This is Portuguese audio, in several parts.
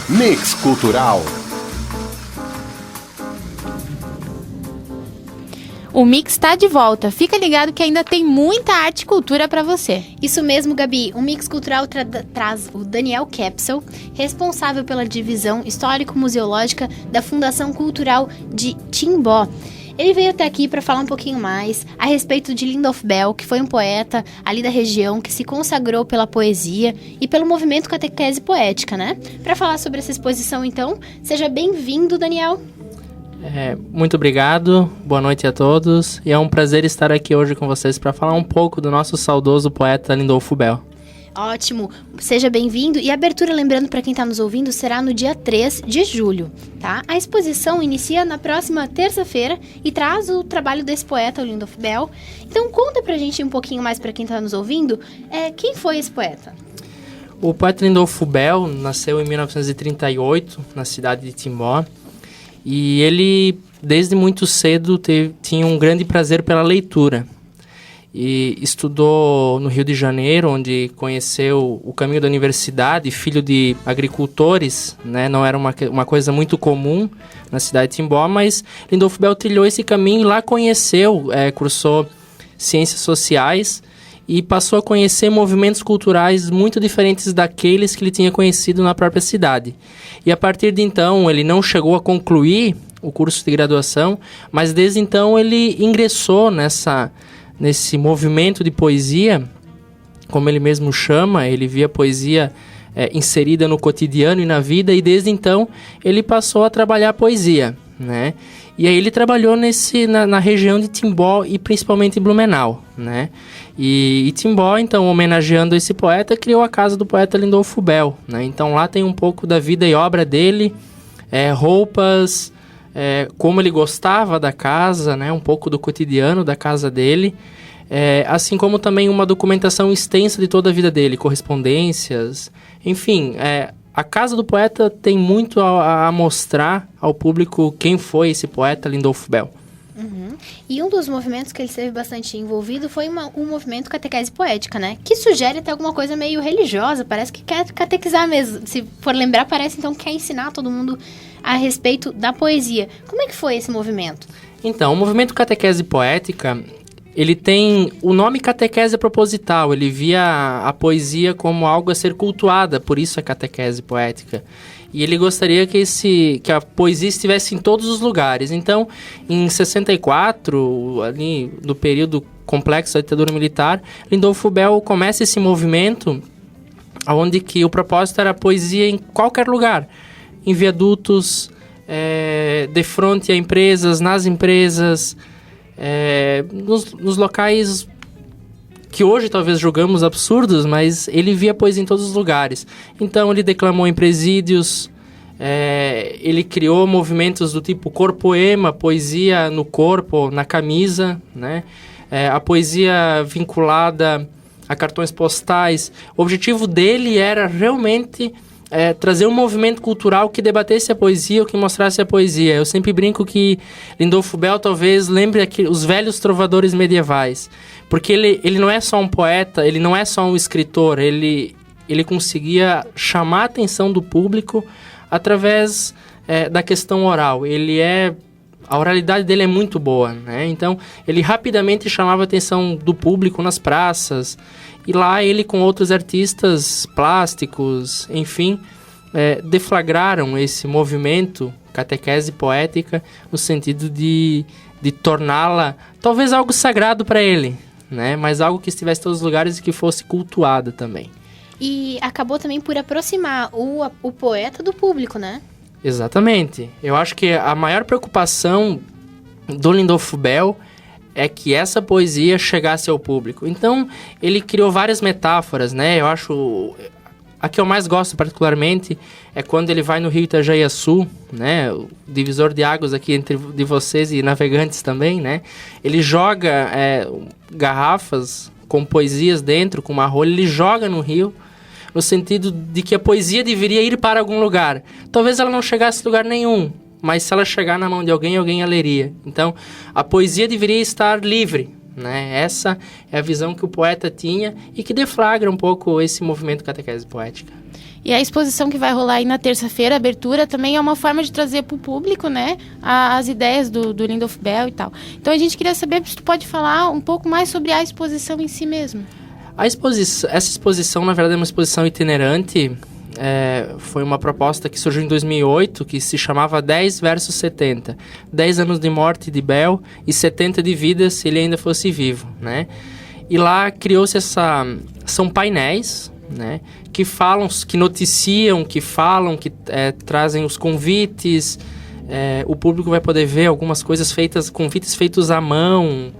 Mix Cultural. O Mix está de volta. Fica ligado que ainda tem muita arte e cultura para você. Isso mesmo, Gabi. O Mix Cultural traz o Daniel Capsel, responsável pela divisão histórico-museológica da Fundação Cultural de Timbó. Ele veio até aqui para falar um pouquinho mais a respeito de Lindolf Bell, que foi um poeta ali da região que se consagrou pela poesia e pelo movimento catequese poética, né? Para falar sobre essa exposição, então, seja bem-vindo, Daniel. Muito obrigado, boa noite a todos. E é um prazer estar aqui hoje com vocês para falar um pouco do nosso saudoso poeta Lindolf Bell. Ótimo, seja bem-vindo. E a abertura, lembrando para quem está nos ouvindo, será no dia 3 de julho, tá? A exposição inicia na próxima terça-feira e traz o trabalho desse poeta, o Lindolf Bell. Então conta pra gente um pouquinho mais para quem está nos ouvindo, quem foi esse poeta? O poeta Lindolf Bell nasceu em 1938, na cidade de Timbó. E ele, desde muito cedo, tinha um grande prazer pela leitura. E estudou no Rio de Janeiro, onde conheceu o caminho da universidade, filho de agricultores, né? Não era uma coisa muito comum na cidade de Timbó, mas Lindolf Bell trilhou esse caminho e lá cursou ciências sociais e passou a conhecer movimentos culturais muito diferentes daqueles que ele tinha conhecido na própria cidade. E a partir de então, ele não chegou a concluir o curso de graduação, mas desde então ele ingressou nesse movimento de poesia, como ele mesmo chama. Ele via poesia inserida no cotidiano e na vida, e desde então ele passou a trabalhar a poesia, né? E aí ele trabalhou na região de Timbó e principalmente em Blumenau, né? E Timbó, então, homenageando esse poeta, criou a casa do poeta Lindolf Bell, né? Então lá tem um pouco da vida e obra dele, roupas, como ele gostava da casa, né? Um pouco do cotidiano da casa dele, assim como também uma documentação extensa de toda a vida dele, correspondências, enfim. A casa do poeta tem muito a mostrar ao público quem foi esse poeta Lindolf Bell. Uhum. E um dos movimentos que ele esteve bastante envolvido foi um movimento catequese poética, né? Que sugere até alguma coisa meio religiosa, parece que quer catequizar mesmo. Se for lembrar, parece então que quer ensinar todo mundo a respeito da poesia. Como é que foi esse movimento? Então, o movimento catequese poética, ele tem o nome catequese proposital. Ele via a poesia como algo a ser cultuada, por isso a catequese poética. E ele gostaria que a poesia estivesse em todos os lugares. Então, em 64, ali no período complexo da ditadura militar, Lindolf Bell começa esse movimento onde que o propósito era a poesia em qualquer lugar. Em viadutos, de frente a empresas, nas empresas, nos locais que hoje talvez julgamos absurdos, mas ele via poesia em todos os lugares. Então ele declamou em presídios, ele criou movimentos do tipo corpoema, poesia no corpo, na camisa, né? A poesia vinculada a cartões postais. O objetivo dele era realmente trazer um movimento cultural que debatesse a poesia ou que mostrasse a poesia. Eu sempre brinco que Lindolf Bell talvez lembre os velhos trovadores medievais, porque ele não é só um poeta, ele não é só um escritor, ele conseguia chamar a atenção do público através da questão oral. A oralidade dele é muito boa, né? Então, ele rapidamente chamava a atenção do público nas praças. E lá ele, com outros artistas plásticos, enfim, deflagraram esse movimento catequese poética no sentido de torná-la talvez algo sagrado para ele, né? Mas algo que estivesse em todos os lugares e que fosse cultuada também. E acabou também por aproximar o poeta do público, né? Exatamente. Eu acho que a maior preocupação do Lindolf Bell é que essa poesia chegasse ao público. Então, ele criou várias metáforas, né? Eu acho... A que eu mais gosto particularmente é quando ele vai no rio Itajaiaçu, né? O divisor de águas aqui de vocês e navegantes também, né? Ele joga garrafas com poesias dentro, com uma rolha, ele joga no rio, no sentido de que a poesia deveria ir para algum lugar. Talvez ela não chegasse a lugar nenhum, mas se ela chegar na mão de alguém, alguém a leria. Então, a poesia deveria estar livre, né? Essa é a visão que o poeta tinha e que deflagra um pouco esse movimento catequese poética. E a exposição que vai rolar aí na terça-feira, a abertura, também é uma forma de trazer para o público, né, as ideias do Lindolf Bell e tal. Então a gente queria saber se tu pode falar um pouco mais sobre a exposição em si mesmo. Essa exposição, na verdade, é uma exposição itinerante. Foi uma proposta que surgiu em 2008, que se chamava 10 versus 70. 10 anos de morte de Bell e 70 de vida se ele ainda fosse vivo, né? E lá criou-se são painéis, né, que falam, que noticiam, que falam, que trazem os convites. O público vai poder ver algumas coisas convites feitos à mão.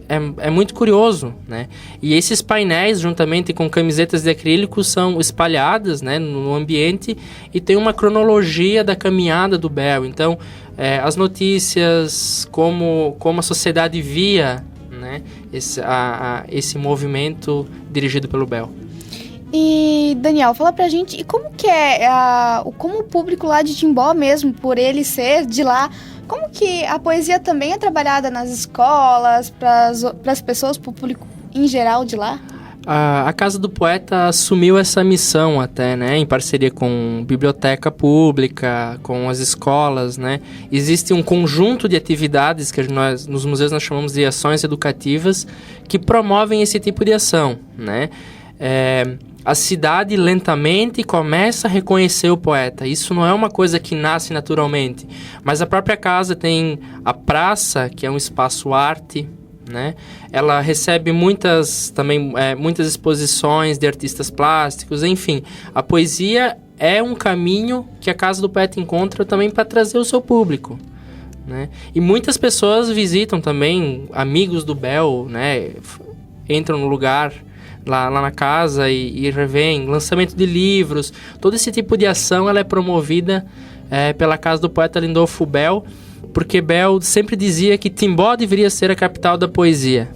É muito curioso, né? E esses painéis, juntamente com camisetas de acrílico, são espalhadas, né, no ambiente e tem uma cronologia da caminhada do Bell. Então, as notícias, como a sociedade via, né, esse movimento dirigido pelo Bell. E, Daniel, fala pra gente, e como que como o público lá de Timbó mesmo, por ele ser de lá, como que a poesia também é trabalhada nas escolas, para as pessoas, para o público em geral de lá? A Casa do Poeta assumiu essa missão até, né, em parceria com biblioteca pública, com as escolas, né. Existe um conjunto de atividades que nos museus nós chamamos de ações educativas que promovem esse tipo de ação, né. A cidade lentamente começa a reconhecer o poeta. Isso não é uma coisa que nasce naturalmente, mas a própria casa tem a praça, que é um espaço arte, né? Ela recebe muitas exposições de artistas plásticos, enfim. A poesia é um caminho que a Casa do Poeta encontra também para trazer o seu público, né? E muitas pessoas visitam também, amigos do Bell, né? Entram no lugar lá na casa e revêem lançamento de livros. Todo esse tipo de ação ela é promovida pela Casa do Poeta Lindolf Bell, porque Bell sempre dizia que Timbó deveria ser a capital da poesia.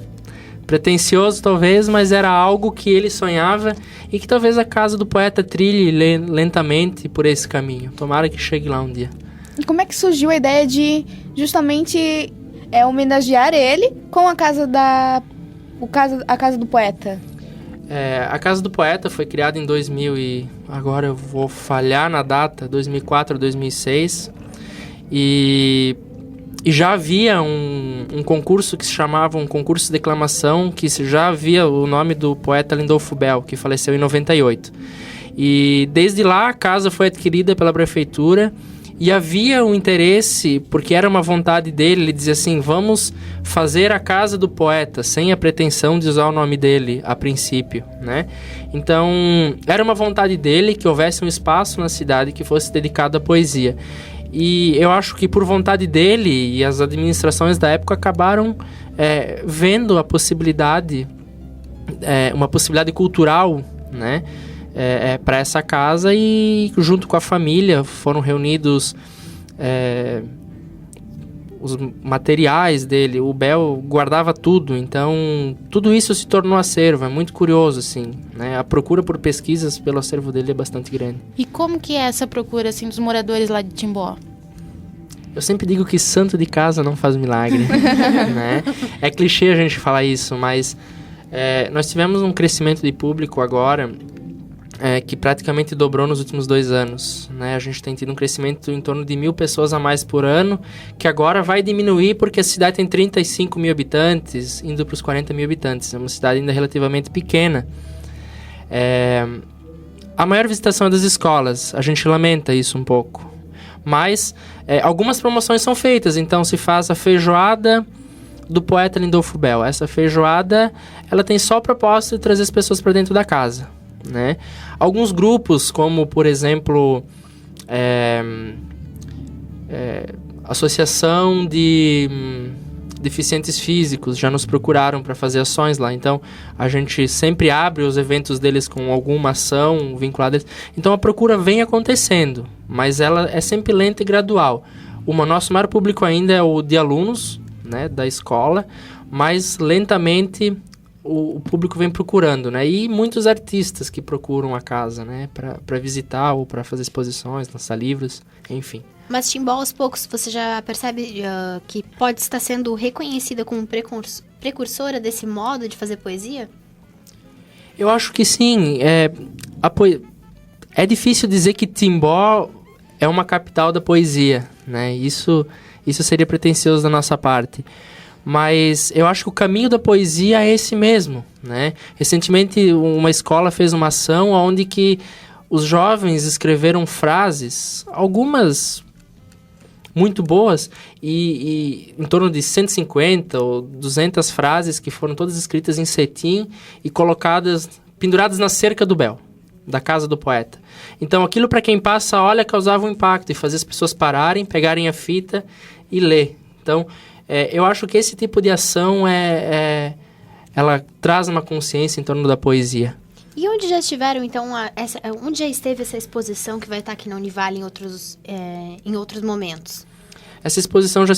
Pretencioso talvez, mas era algo que ele sonhava e que talvez a Casa do Poeta trilhe lentamente por esse caminho. Tomara que chegue lá um dia. E como é que surgiu a ideia de justamente homenagear ele com a Casa do Poeta? A Casa do Poeta foi criada em 2000 e agora eu vou falhar na data, 2004 ou 2006. E já havia um concurso que se chamava um concurso de declamação, que já havia o nome do poeta Lindolf Bell, que faleceu em 98. E desde lá a casa foi adquirida pela prefeitura e havia um interesse, porque era uma vontade dele, ele dizia assim, vamos fazer a Casa do Poeta, sem a pretensão de usar o nome dele a princípio, né? Então, era uma vontade dele que houvesse um espaço na cidade que fosse dedicado à poesia. E eu acho que por vontade dele e as administrações da época acabaram vendo a possibilidade, uma possibilidade cultural, né, para essa casa, e junto com a família foram reunidos os materiais dele. O Bell guardava tudo, então tudo isso se tornou acervo. É muito curioso, assim, né? A procura por pesquisas pelo acervo dele é bastante grande. E como que é essa procura, assim, dos moradores lá de Timbó? Eu sempre digo que santo de casa não faz milagre, né? É clichê a gente falar isso, mas nós tivemos um crescimento de público agora que praticamente dobrou nos últimos 2 anos, né? A gente tem tido um crescimento em torno de 1.000 pessoas a mais por ano, que agora vai diminuir porque a cidade tem 35 mil habitantes, indo para os 40 mil habitantes. É uma cidade ainda relativamente pequena. A maior visitação é das escolas, a gente lamenta isso um pouco. Mas algumas promoções são feitas, então se faz a feijoada do poeta Lindolf Bell. Essa feijoada, ela tem só o propósito de trazer as pessoas para dentro da casa, né? Alguns grupos, como por exemplo Associação de Deficientes Físicos, já nos procuraram para fazer ações lá. Então a gente sempre abre os eventos deles com alguma ação vinculada a eles. Então a procura vem acontecendo, mas ela é sempre lenta e gradual. O nosso maior público ainda é o de alunos, né, da escola, mas lentamente o público vem procurando, né? E muitos artistas que procuram a casa, né, para visitar ou para fazer exposições, lançar livros, enfim. Mas Timbó, aos poucos, você já percebe que pode estar sendo reconhecida como precursora desse modo de fazer poesia? Eu acho que sim. É difícil dizer que Timbó é uma capital da poesia, né? Isso seria pretensioso da nossa parte. Mas eu acho que o caminho da poesia é esse mesmo, né? Recentemente, uma escola fez uma ação onde que os jovens escreveram frases, algumas muito boas, e em torno de 150 ou 200 frases que foram todas escritas em cetim e penduradas na cerca do Bel, da casa do poeta. Então, aquilo para quem passa, olha, causava um impacto e fazia as pessoas pararem, pegarem a fita e ler. Então, eu acho que esse tipo de ação ela traz uma consciência em torno da poesia. E onde já estiveram, então, onde já esteve essa exposição que vai estar aqui na Univale em outros momentos? Essa exposição já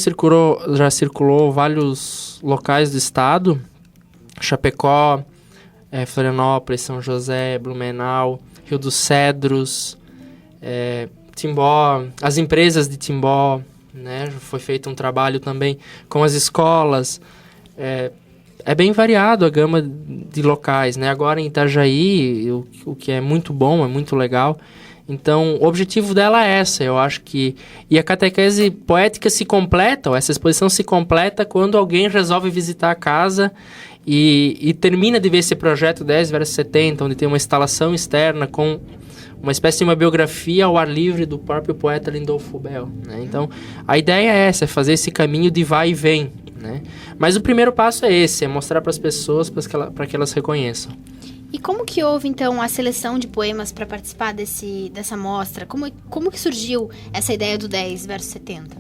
circulou vários locais do estado, Chapecó, Florianópolis, São José, Blumenau, Rio dos Cedros, Timbó, as empresas de Timbó, né? Foi feito um trabalho também com as escolas. É bem variado a gama de locais, né? Agora em Itajaí, o que é muito bom, é muito legal. Então, o objetivo dela é essa, eu acho que... E a catequese poética se completa, ou essa exposição se completa quando alguém resolve visitar a casa e termina de ver esse projeto 10/70, onde tem uma instalação externa com uma espécie de uma biografia ao ar livre do próprio poeta Lindolfo Bell, né? Então, a ideia é essa, é fazer esse caminho de vai e vem, né? Mas o primeiro passo é esse, é mostrar para as pessoas para que elas reconheçam. E como que houve, então, a seleção de poemas para participar dessa mostra? Como que surgiu essa ideia do 10/70?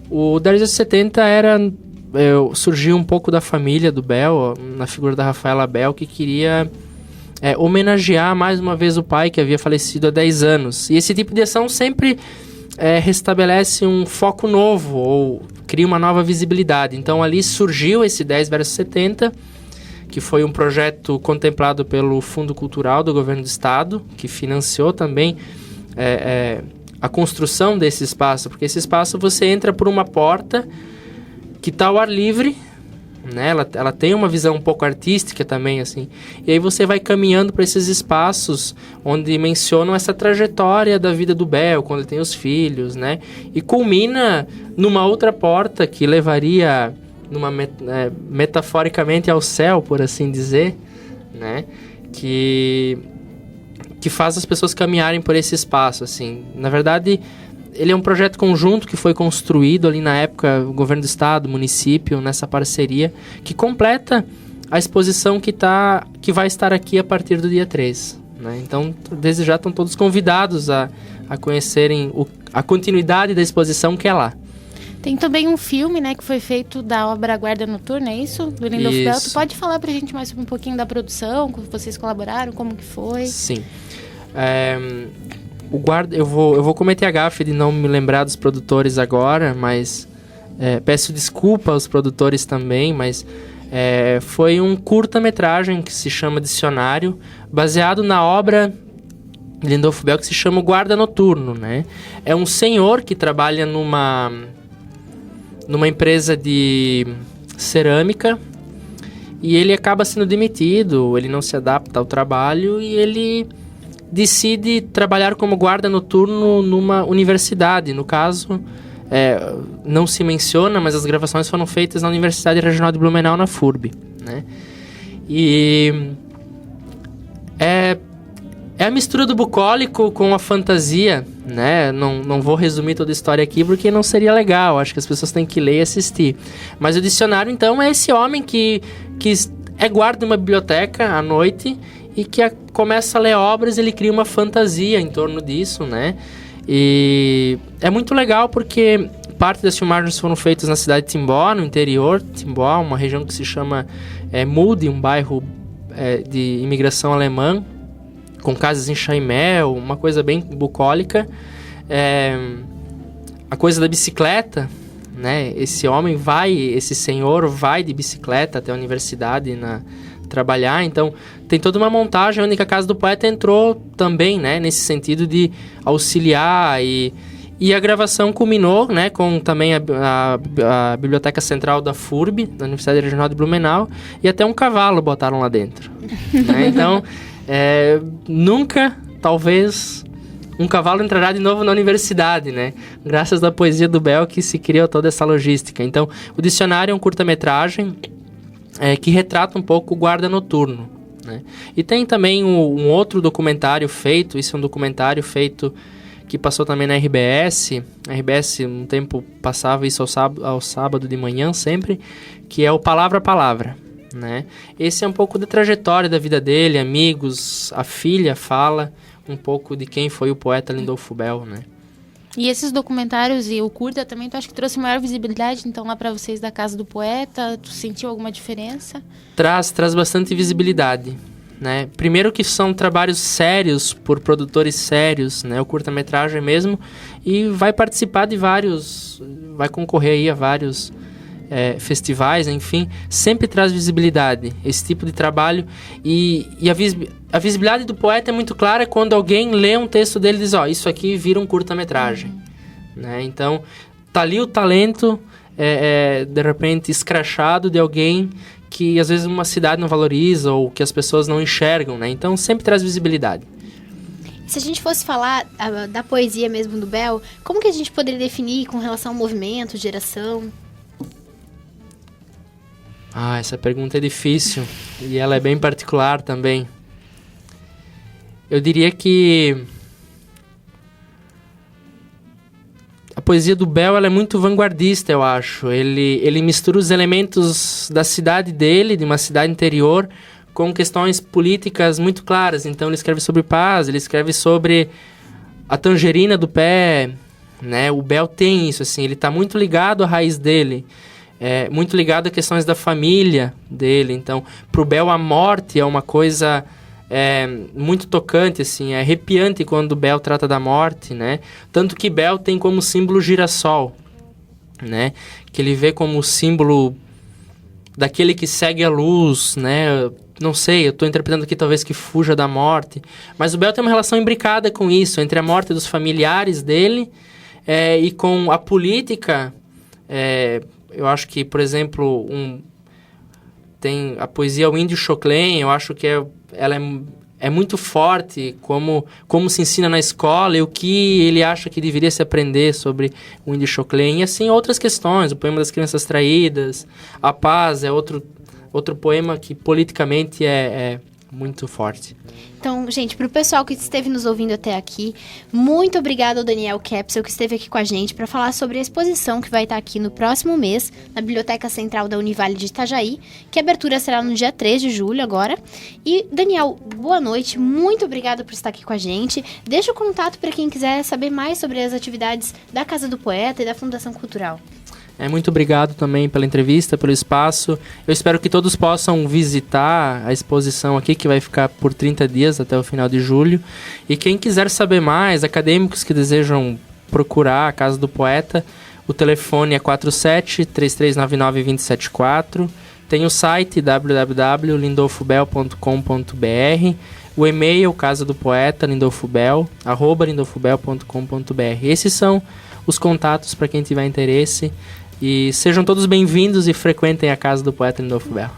O 10/70 surgiu um pouco da família do Bell, na figura da Rafaela Bell, que queria homenagear mais uma vez o pai que havia falecido há 10 anos. E esse tipo de ação sempre restabelece um foco novo ou cria uma nova visibilidade. Então ali surgiu esse 10/70, que foi um projeto contemplado pelo Fundo Cultural do Governo do Estado, que financiou também a construção desse espaço, porque esse espaço você entra por uma porta que está ao ar livre, né? Ela tem uma visão um pouco artística também, assim, e aí você vai caminhando para esses espaços onde mencionam essa trajetória da vida do Bell, quando ele tem os filhos, né? E culmina numa outra porta que levaria... metaforicamente ao céu, por assim dizer, né? Que faz as pessoas caminharem por esse espaço, assim. Na verdade, ele é um projeto conjunto que foi construído ali na época, o governo do estado, o município, nessa parceria, que completa a exposição que vai estar aqui a partir do dia 3, né? Então, desde já estão todos convidados a conhecerem a continuidade da exposição que é lá. Tem também um filme, né, que foi feito da obra Guarda Noturna, é isso? Do Lindolfo Bell. Tu pode falar pra gente mais um pouquinho da produção, como vocês colaboraram, como que foi? Sim. Eu vou cometer a gafe de não me lembrar dos produtores agora, mas peço desculpa aos produtores também, mas foi um curta-metragem que se chama Dicionário, baseado na obra de Lindolfo Bell, que se chama Guarda Noturno, né? É um senhor que trabalha numa empresa de cerâmica e ele acaba sendo demitido, ele não se adapta ao trabalho e ele decide trabalhar como guarda noturno numa universidade. No caso, não se menciona, mas as gravações foram feitas na Universidade Regional de Blumenau, na FURB, né? E é a mistura do bucólico com a fantasia, né? Não vou resumir toda a história aqui porque não seria legal. Acho que as pessoas têm que ler e assistir. Mas o dicionário, então, é esse homem que guarda uma biblioteca à noite e que começa a ler obras, ele cria uma fantasia em torno disso, né? E é muito legal porque parte das filmagens foram feitas na cidade de Timbó, no interior de Timbó, uma região que se chama Mulde, um bairro de imigração alemã, com casas em chaimel, uma coisa bem bucólica. A coisa da bicicleta, né? Esse senhor vai de bicicleta até a universidade trabalhar, então tem toda uma montagem onde a casa do poeta entrou também, né? Nesse sentido de auxiliar e a gravação culminou, né? Com também a Biblioteca Central da FURB, da Universidade Regional de Blumenau, e até um cavalo botaram lá dentro, né? Então... nunca, talvez, um cavalo entrará de novo na universidade, né? Graças à poesia do Bel que se criou toda essa logística. Então, o dicionário é um curta-metragem que retrata um pouco o guarda noturno, né? E tem também um outro documentário feito, isso é um documentário feito que passou também na RBS. A RBS, um tempo, passava isso ao sábado de manhã sempre, que é o Palavra a Palavra, né? Esse é um pouco da trajetória da vida dele, amigos, a filha fala um pouco de quem foi o poeta Lindolfo Bell, né? E esses documentários e o curta também, tu acha que trouxe maior visibilidade, então, lá para vocês da Casa do Poeta? Tu sentiu alguma diferença? Traz bastante visibilidade, né? Primeiro que são trabalhos sérios, por produtores sérios, né? O curta-metragem mesmo, e vai participar de vários, vai concorrer aí a vários festivais, enfim, sempre traz visibilidade, esse tipo de trabalho, e a visibilidade do poeta é muito clara quando alguém lê um texto dele e diz, isso aqui vira um curta-metragem, né? Então, tá ali o talento, de repente, escrachado de alguém que às vezes uma cidade não valoriza ou que as pessoas não enxergam, né? Então, sempre traz visibilidade. Se a gente fosse falar da poesia mesmo do Bel, como que a gente poderia definir com relação ao movimento, geração? Essa pergunta é difícil e ela é bem particular também. Eu diria que a poesia do Bel ela é muito vanguardista, eu acho. Ele mistura os elementos da cidade dele, de uma cidade interior, com questões políticas muito claras. Então ele escreve sobre paz, ele escreve sobre a tangerina do pé, né? O Bel tem isso, assim, ele está muito ligado à raiz dele. Muito ligado a questões da família dele. Então, pro Bel, a morte é uma coisa muito tocante, assim, é arrepiante quando o Bel trata da morte, né? Tanto que Bel tem como símbolo o girassol, né? Que ele vê como símbolo daquele que segue a luz, né? Não sei, eu estou interpretando aqui talvez que fuja da morte. Mas o Bel tem uma relação imbricada com isso, entre a morte dos familiares dele e com a política. Eu acho que, por exemplo, tem a poesia O Índio Choclen, eu acho que ela é muito forte, como se ensina na escola e o que ele acha que deveria se aprender sobre o Índio Choclen. E assim, outras questões, o poema das crianças traídas, A Paz é outro poema que politicamente é muito forte. Então, gente, para o pessoal que esteve nos ouvindo até aqui, muito obrigada ao Daniel Capsel, que esteve aqui com a gente para falar sobre a exposição que vai estar aqui no próximo mês, na Biblioteca Central da Univale de Itajaí, que a abertura será no dia 3 de julho agora. E, Daniel, boa noite, muito obrigada por estar aqui com a gente. Deixa o contato para quem quiser saber mais sobre as atividades da Casa do Poeta e da Fundação Cultural. Muito obrigado também pela entrevista, pelo espaço. Eu espero que todos possam visitar a exposição aqui, que vai ficar por 30 dias até o final de julho. E quem quiser saber mais, acadêmicos que desejam procurar a Casa do Poeta, o telefone é 47-3399-274. Tem o site www.lindolfobel.com.br. O e-mail, Casa do Poeta, lindolfobel, @lindolfobel.com.br. Esses são os contatos para quem tiver interesse. E sejam todos bem-vindos e frequentem a Casa do Poeta Lindolfo Bell.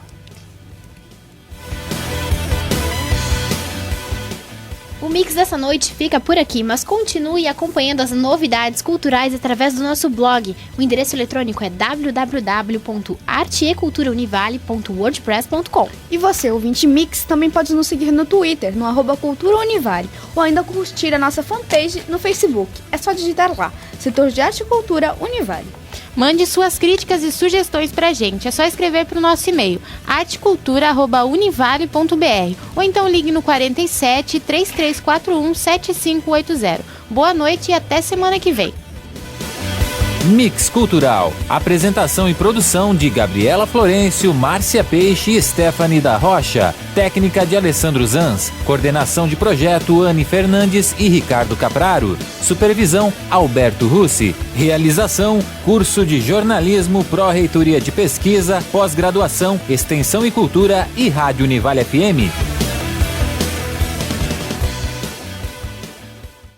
O Mix dessa noite fica por aqui, mas continue acompanhando as novidades culturais através do nosso blog. O endereço eletrônico é www.arteeculturaunivale.wordpress.com. E você, ouvinte Mix, também pode nos seguir no Twitter, no @culturaunivale, ou ainda curtir a nossa fanpage no Facebook. É só digitar lá, Setor de Arte e Cultura Univale. Mande suas críticas e sugestões pra gente. É só escrever pro nosso e-mail, artecultura@univale.br, ou então ligue no 47 3341 7580. Boa noite e até semana que vem. Mix Cultural. Apresentação e produção de Gabriela Florencio, Márcia Peixe e Stephanie da Rocha. Técnica de Alessandro Zanz. Coordenação de projeto Anne Fernandes e Ricardo Capraro. Supervisão Alberto Russi. Realização Curso de Jornalismo, Pró-Reitoria de Pesquisa, Pós-Graduação, Extensão e Cultura e Rádio Univale FM.